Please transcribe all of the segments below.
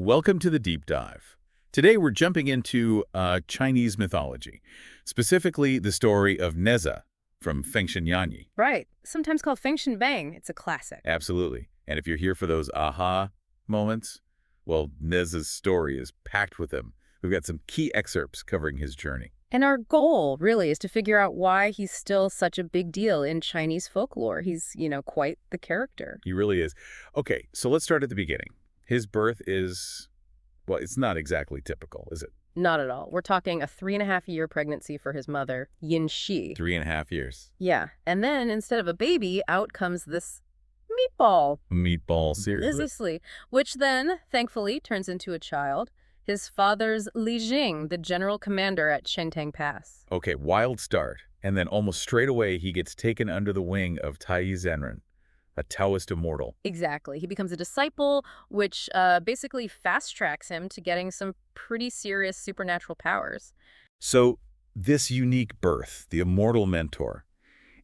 Welcome to the Deep Dive. Today we're jumping into Chinese mythology, specifically the story of Neza from Fengshen Yanyi. Right. Sometimes called Feng Shen Bang. It's a classic. Absolutely. And if you're here for those aha moments, well, Neza's story is packed with them. We've got some key excerpts covering his journey. And our goal, really, is to figure out why he's still such a big deal in Chinese folklore. He's, quite the character. He really is. Okay, so let's start at the beginning. His birth is, well, it's not exactly typical, is it? Not at all. We're talking a 3.5-year pregnancy for his mother, Yin Shi. 3.5 years. Yeah. And then instead of a baby, out comes this meatball. Meatball, seriously. Seriously. Which then, thankfully, turns into a child. His father's Li Jing, the general commander at Chentang Pass. Okay, wild start. And then almost straight away, he gets taken under the wing of Tai Zenren, a Taoist immortal. Exactly. He becomes a disciple, which basically fast-tracks him to getting some pretty serious supernatural powers. So this unique birth, the immortal mentor,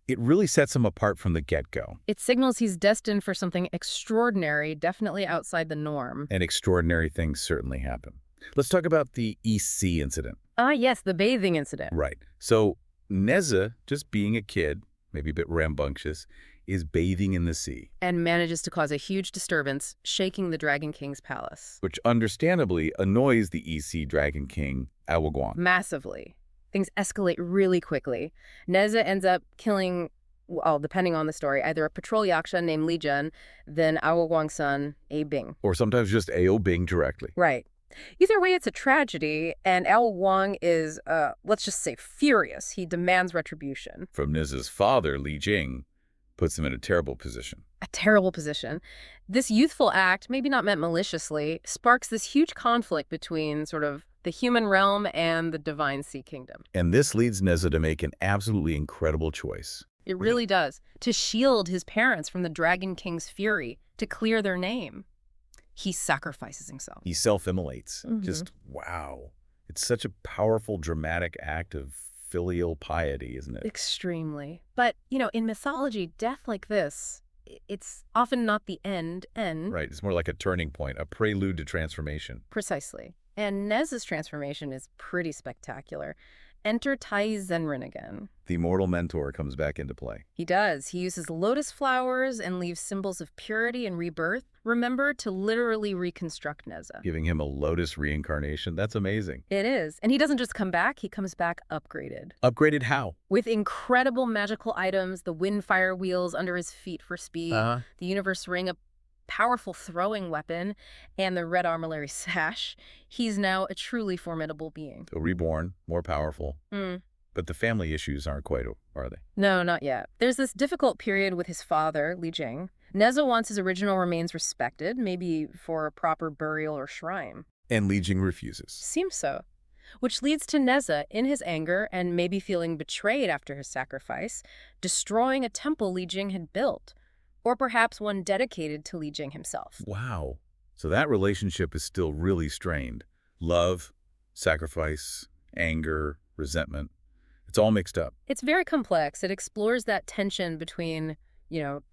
it really sets him apart from the get-go. It signals he's destined for something extraordinary, definitely outside the norm. And extraordinary things certainly happen. Let's talk about the East Sea incident. Yes, the bathing incident. Right. So Neza, just being a kid, maybe a bit rambunctious, is bathing in the sea. And manages to cause a huge disturbance, shaking the Dragon King's palace. Which understandably annoys the East Sea Dragon King, Awaguang. Massively. Things escalate really quickly. Neza ends up killing, well, depending on the story, either a patrol yaksha named Li Jing, then Awaguang's son, A Bing. Or sometimes just A.O. Bing directly. Right. Either way, it's a tragedy, and Awaguang is, let's just say, furious. He demands retribution. From Neza's father, Li Jing, puts him in a terrible position. A terrible position. This youthful act, maybe not meant maliciously, sparks this huge conflict between sort of the human realm and the divine sea kingdom. And this leads Neza to make an absolutely incredible choice. It really does. To shield his parents from the Dragon King's fury, to clear their name. He sacrifices himself. He self-immolates. Just, wow. It's such a powerful, dramatic act of filial piety, isn't it? Extremely. But, in mythology, death like this, it's often not the end. Right. It's more like a turning point, a prelude to transformation. Precisely. And Neza's transformation is pretty spectacular. Enter Tai Zenren again. The immortal mentor comes back into play. He does. He uses lotus flowers and leaves symbols of purity and rebirth. Remember, to literally reconstruct Neza. Giving him a lotus reincarnation. That's amazing. It is. And he doesn't just come back, he comes back upgraded. Upgraded how? With incredible magical items, the windfire wheels under his feet for speed, the universe ring, a powerful throwing weapon, and the red armillary sash. He's now a truly formidable being. A reborn, more powerful. But the family issues aren't quite, are they? No, not yet. There's this difficult period with his father, Li Jing. Neza wants his original remains respected, maybe for a proper burial or shrine. And Li Jing refuses. Seems so. Which leads to Neza, in his anger and maybe feeling betrayed after his sacrifice, destroying a temple Li Jing had built. Or perhaps one dedicated to Li Jing himself. Wow. So that relationship is still really strained. Love, sacrifice, anger, resentment. It's all mixed up. It's very complex. It explores that tension between,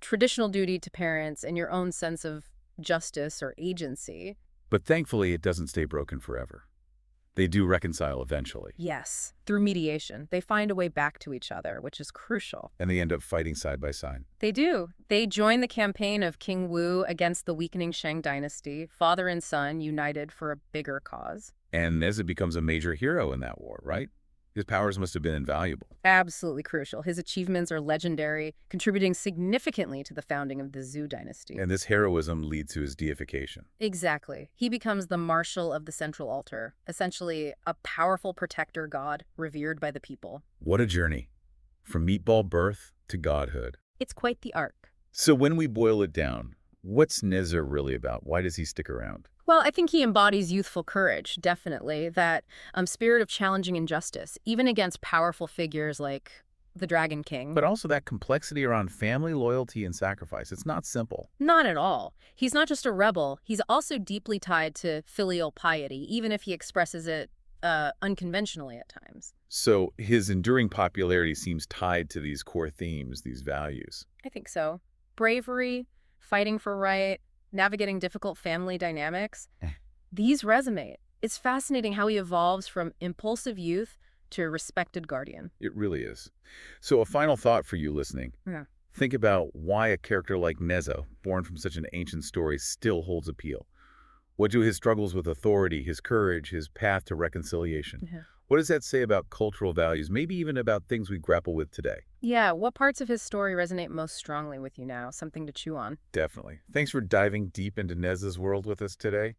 traditional duty to parents and your own sense of justice or agency. But thankfully, it doesn't stay broken forever. They do reconcile eventually. Yes, through mediation. They find a way back to each other, which is crucial. And they end up fighting side by side. They do. They join the campaign of King Wu against the weakening Shang dynasty, father and son united for a bigger cause. And Neza becomes a major hero in that war, right? His powers must have been invaluable. Absolutely crucial. His achievements are legendary, contributing significantly to the founding of the Zhou dynasty. And this heroism leads to his deification. Exactly. He becomes the Marshal of the central altar, essentially a powerful protector god revered by the people. What a journey. From meatball birth to godhood. It's quite the arc. So when we boil it down, what's Neza really about? Why does he stick around? Well, I think he embodies youthful courage, definitely. That spirit of challenging injustice, even against powerful figures like the Dragon King. But also that complexity around family loyalty and sacrifice. It's not simple. Not at all. He's not just a rebel. He's also deeply tied to filial piety, even if he expresses it unconventionally at times. So his enduring popularity seems tied to these core themes, these values. I think so. Bravery, fighting for right, navigating difficult family dynamics. These resonate. It's fascinating how he evolves from impulsive youth to a respected guardian. It really is. So a final thought for you listening. Yeah. Think about why a character like Neza, born from such an ancient story, still holds appeal. What do his struggles with authority, his courage, his path to reconciliation? Yeah. What does that say about cultural values, maybe even about things we grapple with today? Yeah, what parts of his story resonate most strongly with you now? Something to chew on. Definitely. Thanks for diving deep into Neza's world with us today.